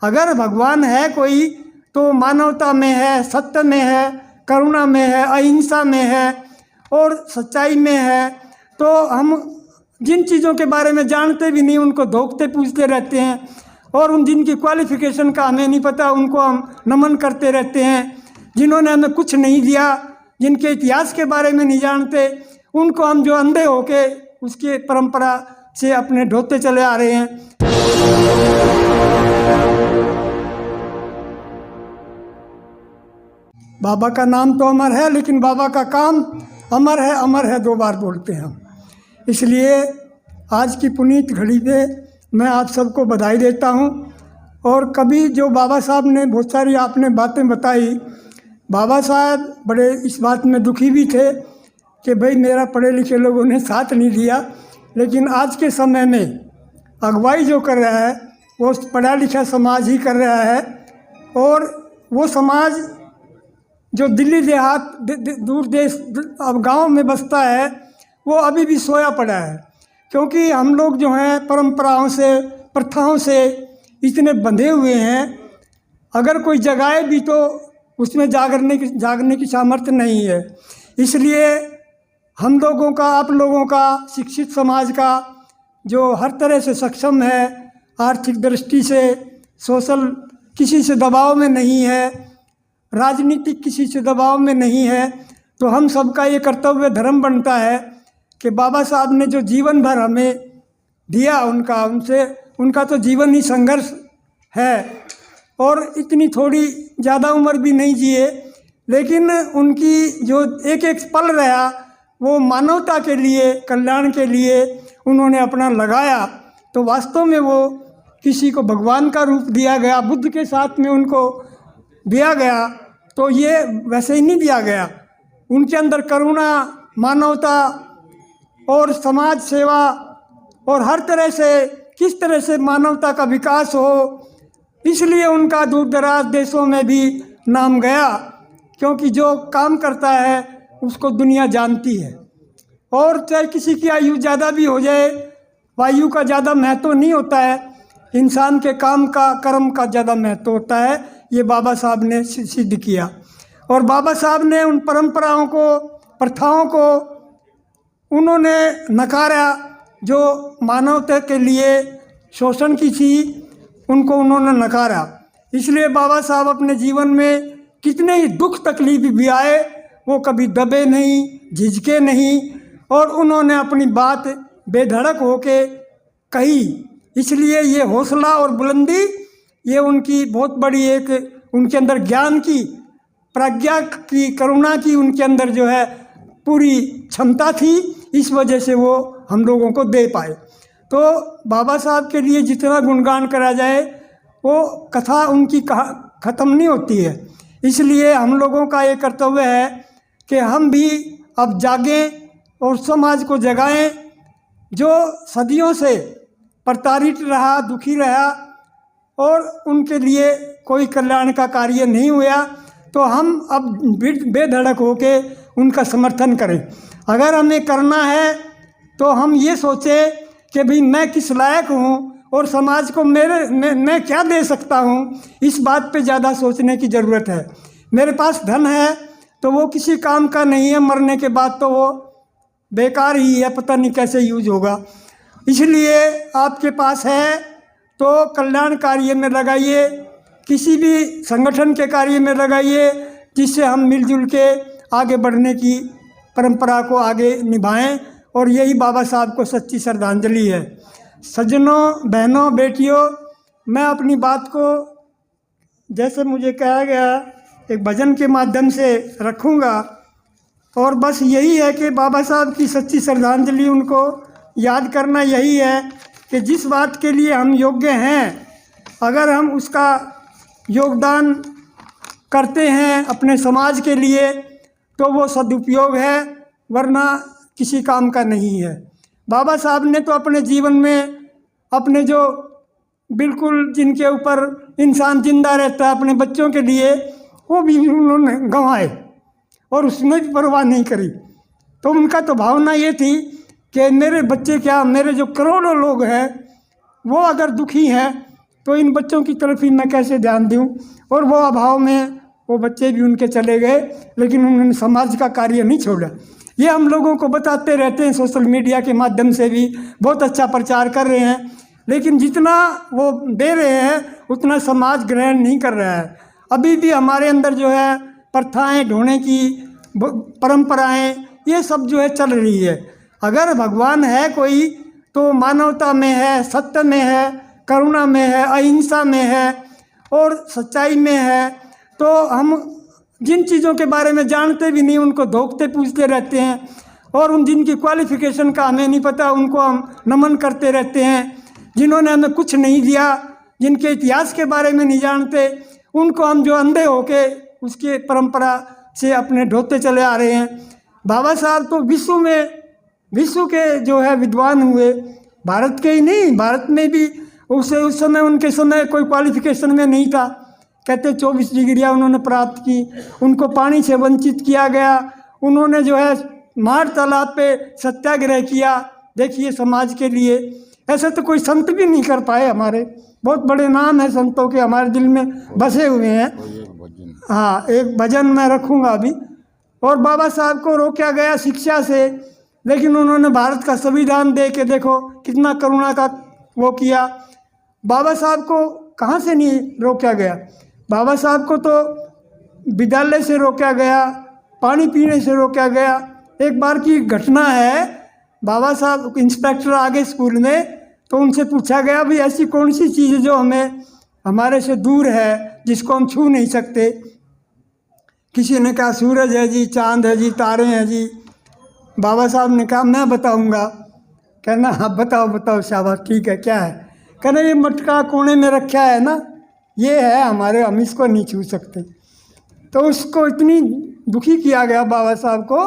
अगर भगवान है कोई तो मानवता में है, सत्य में है, करुणा में है, अहिंसा में है और सच्चाई में है। तो हम जिन चीज़ों के बारे में जानते भी नहीं उनको धोखते पूछते रहते हैं, और उन जिनकी क्वालिफ़िकेशन का हमें नहीं पता उनको हम नमन करते रहते हैं। जिन्होंने हमें कुछ नहीं दिया, जिनके इतिहास के बारे में नहीं जानते, उनको हम जो अंधे होके उसके परंपरा से अपने ढोते चले आ रहे हैं। बाबा का नाम तो अमर है, लेकिन बाबा का काम अमर है 2 बार बोलते हैं हम। इसलिए आज की पुनीत घड़ी पे मैं आप सबको बधाई देता हूँ। और कभी जो बाबा साहब ने बहुत सारी आपने बातें बताई, बाबा साहब बड़े इस बात में दुखी भी थे कि भाई मेरा पढ़े लिखे लोगों ने साथ नहीं दिया। लेकिन आज के समय में अगुवाई जो कर रहा है वो पढ़ा लिखा समाज ही कर रहा है, और वो समाज जो दिल्ली देहात दूर देश अब गांव में बसता है वो अभी भी सोया पड़ा है। क्योंकि हम लोग जो हैं परंपराओं से, प्रथाओं से इतने बंधे हुए हैं, अगर कोई जगाए भी तो उसमें जागने की सामर्थ्य नहीं है। इसलिए हम लोगों का, आप लोगों का, शिक्षित समाज का जो हर तरह से सक्षम है, आर्थिक दृष्टि से, सोशल किसी से दबाव में नहीं है, राजनीतिक किसी से दबाव में नहीं है, तो हम सबका ये कर्तव्य धर्म बनता है कि बाबा साहब ने जो जीवन भर हमें दिया उनका तो जीवन ही संघर्ष है। और इतनी थोड़ी ज़्यादा उम्र भी नहीं जिए, लेकिन उनकी जो एक एक पल रहा वो मानवता के लिए, कल्याण के लिए उन्होंने अपना लगाया। तो वास्तव में वो किसी को भगवान का रूप दिया गया, बुद्ध के साथ में उनको दिया गया, तो ये वैसे ही नहीं दिया गया। उनके अंदर करुणा, मानवता और समाज सेवा और हर तरह से किस तरह से मानवता का विकास हो, इसलिए उनका दूर दराज देशों में भी नाम गया। क्योंकि जो काम करता है उसको दुनिया जानती है। और चाहे किसी की आयु ज़्यादा भी हो जाए, आयु का ज़्यादा महत्व नहीं होता है, इंसान के काम का, कर्म का ज़्यादा महत्व होता है। ये बाबा साहब ने सिद्ध किया। और बाबा साहब ने उन परंपराओं को, प्रथाओं को उन्होंने नकारा जो मानवता के लिए शोषण की थी, उनको उन्होंने नकारा। इसलिए बाबा साहब अपने जीवन में कितने ही दुख तकलीफ भी आए, वो कभी दबे नहीं, झिझके नहीं, और उन्होंने अपनी बात बेधड़क होके कही। इसलिए ये हौसला और बुलंदी, ये उनकी बहुत बड़ी एक उनके अंदर ज्ञान की, प्रज्ञा की, करुणा की उनके अंदर जो है पूरी क्षमता थी। इस वजह से वो हम लोगों को दे पाए। तो बाबा साहब के लिए जितना गुणगान करा जाए वो कथा उनकी ख़त्म नहीं होती है। इसलिए हम लोगों का ये कर्तव्य है कि हम भी अब जागें और समाज को जगाएं। जो सदियों से प्रताड़ित रहा, दुखी रहा और उनके लिए कोई कल्याण का कार्य नहीं हुआ, तो हम अब बेधड़क होके उनका समर्थन करें। अगर हमें करना है तो हम ये सोचें कि भाई मैं किस लायक हूँ और समाज को मैं क्या दे सकता हूँ, इस बात पे ज़्यादा सोचने की ज़रूरत है। मेरे पास धन है तो वो किसी काम का नहीं है, मरने के बाद तो वो बेकार ही है, पता नहीं कैसे यूज होगा। इसलिए आपके पास है तो कल्याण कार्य में लगाइए, किसी भी संगठन के कार्य में लगाइए, जिससे हम मिलजुल के आगे बढ़ने की परंपरा को आगे निभाएं। और यही बाबा साहब को सच्ची श्रद्धांजलि है। सज्जनों, बहनों, बेटियों, मैं अपनी बात को जैसे मुझे कहा गया एक भजन के माध्यम से रखूँगा। और बस यही है कि बाबा साहब की सच्ची श्रद्धांजलि उनको याद करना यही है कि जिस बात के लिए हम योग्य हैं, अगर हम उसका योगदान करते हैं अपने समाज के लिए तो वो सदुपयोग है, वरना किसी काम का नहीं है। बाबा साहब ने तो अपने जीवन में अपने जो बिल्कुल जिनके ऊपर इंसान जिंदा रहता है, अपने बच्चों के लिए, वो भी उन्होंने गंवाए और उसमें भी परवाह नहीं करी। तो उनका तो भावना ये थी कि मेरे बच्चे क्या, मेरे जो करोड़ों लोग हैं वो अगर दुखी हैं तो इन बच्चों की तरफ ही मैं कैसे ध्यान दूँ। और वो अभाव में वो बच्चे भी उनके चले गए, लेकिन उन्होंने समाज का कार्य नहीं छोड़ा। ये हम लोगों को बताते रहते हैं, सोशल मीडिया के माध्यम से भी बहुत अच्छा प्रचार कर रहे हैं, लेकिन जितना वो दे रहे हैं उतना समाज ग्रहण नहीं कर रहा है। अभी भी हमारे अंदर जो है प्रथाएं ढोने की परंपराएं ये सब जो है चल रही है। अगर भगवान है कोई तो मानवता में है, सत्य में है, करुणा में है, अहिंसा में है और सच्चाई में है। तो हम जिन चीज़ों के बारे में जानते भी नहीं उनको धोखते पूछते रहते हैं, और उन जिनकी क्वालिफ़िकेशन का हमें नहीं पता उनको हम नमन करते रहते हैं। जिन्होंने हमें कुछ नहीं दिया, जिनके इतिहास के बारे में नहीं जानते, उनको हम जो अंधे होके उसके परंपरा से अपने ढोते चले आ रहे हैं। बाबा साहब तो विश्व के जो है विद्वान हुए, भारत के ही नहीं, भारत में भी उस समय उनके समय कोई क्वालिफ़िकेशन में नहीं था। कहते 24 डिग्रियाँ उन्होंने प्राप्त की, उनको पानी से वंचित किया गया, उन्होंने जो है मार तालाब पे सत्याग्रह किया। देखिए समाज के लिए ऐसा तो कोई संत भी नहीं कर पाए। हमारे बहुत बड़े नाम है संतों के, हमारे दिल में बसे हुए हैं। हाँ, एक भजन मैं रखूँगा अभी। और बाबा साहब को रोका गया शिक्षा से, लेकिन उन्होंने भारत का संविधान दे के देखो कितना करुणा का वो किया। बाबा साहब को कहाँ से नहीं रोका गया। बाबा साहब को तो विद्यालय से रोका गया, पानी पीने से रोका गया। एक बार की घटना है, बाबा साहब इंस्पेक्टर आ गए स्कूल में, तो उनसे पूछा गया भाई ऐसी कौन सी चीज़ है जो हमें हमारे से दूर है, जिसको हम छू नहीं सकते। किसी ने कहा सूरज है जी, चांद है जी, तारे हैं जी। बाबा साहब ने कहा मैं बताऊंगा। कहना हाँ बताओ बताओ, शाबाश ठीक है, क्या है। कहना ये मटका कोने में रखा है ना, ये है हमारे, हम इसको नहीं छू सकते। तो उसको इतनी दुखी किया गया बाबा साहब को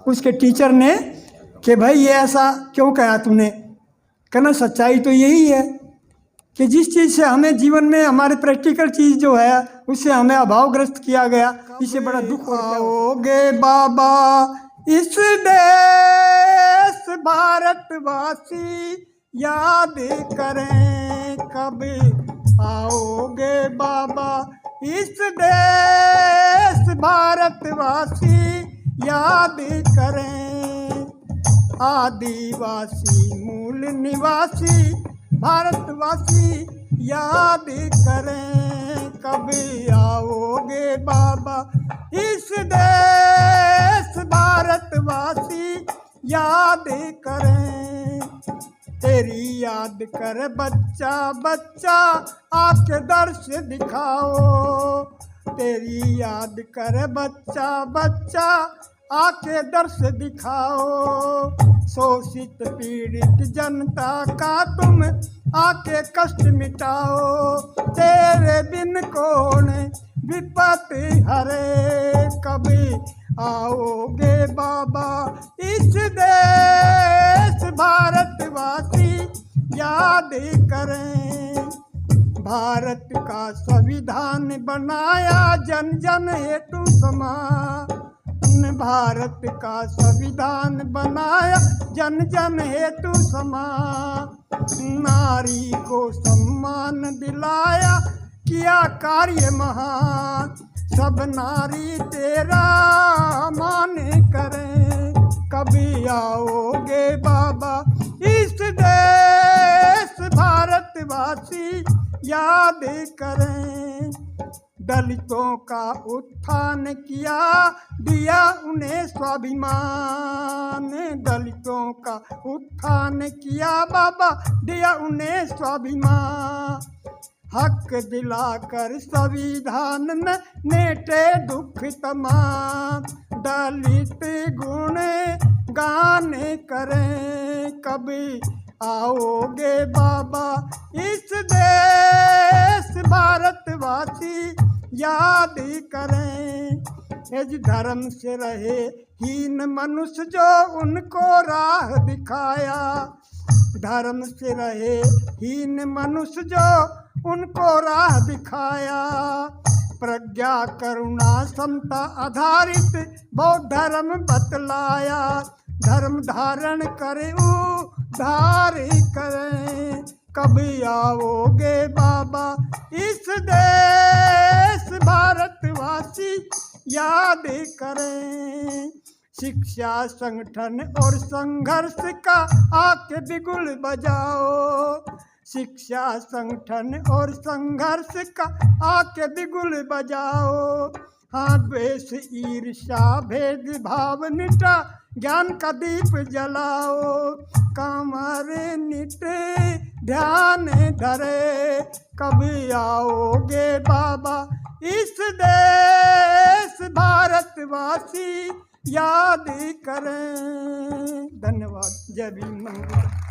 उसके टीचर ने कि भाई ये ऐसा क्यों कहा तूने। कहना सच्चाई तो यही है कि जिस चीज़ से हमें जीवन में हमारे प्रैक्टिकल चीज़ जो है उससे हमें अभावग्रस्त किया गया, इससे बड़ा दुख आओगे बाबा इस देश भारतवासी याद करें कब आओगे बाबा इस देश भारतवासी याद करें। आदिवासी मूल निवासी भारतवासी याद करें कब आओगे बाबा इस देश भारतवासी याद करें। तेरी याद कर बच्चा बच्चा आके दर्श दिखाओ। तेरी याद कर बच्चा बच्चा आके दर्श दिखाओ। शोषित पीड़ित जनता का तुम आके कष्ट मिटाओ। तेरे बिन कौन विपत्ति हरे कभी आओगे बाबा इस देश भारतवासी याद करें। भारत का संविधान बनाया जन जन हेतु समान। भारत का संविधान बनाया जन जन हेतु समान। नारी को सम्मान दिलाया किया कार्य महान। सब नारी तेरा मान करें कभी आओगे बाबा इस देश भारतवासी याद करें। दलितों का उत्थान किया दिया उन्हें स्वाभिमान। दलितों का उत्थान किया बाबा दिया उन्हें स्वाभिमान। हक दिलाकर संविधान में नेटे दुख तमाम। दलित गुण गाने करें कभी आओगे बाबा इस देश भारतवासी याद करें। इस धर्म से रहे हीन मनुष्य जो उनको राह दिखाया। धर्म से रहे हीन मनुष्य जो उनको राह दिखाया। प्रज्ञा करुणा समता आधारित बौद्ध धर्म बतलाया। धर्म धारण करे उद्धार करें कब आओगे बाबा इस देश भारतवासी याद करें। शिक्षा संगठन और संघर्ष का आके बिगुल बजाओ, शिक्षा संगठन और संघर्ष का आके बिगुल बजाओ। हाँ, द्वेष ईर्ष्या भेदभाव मिटा ज्ञान का दीप जलाओ, कमरे निटे ध्यान धरे, कब आओगे बाबा इस देश भारतवासी याद करें। धन्यवाद। जय भीम।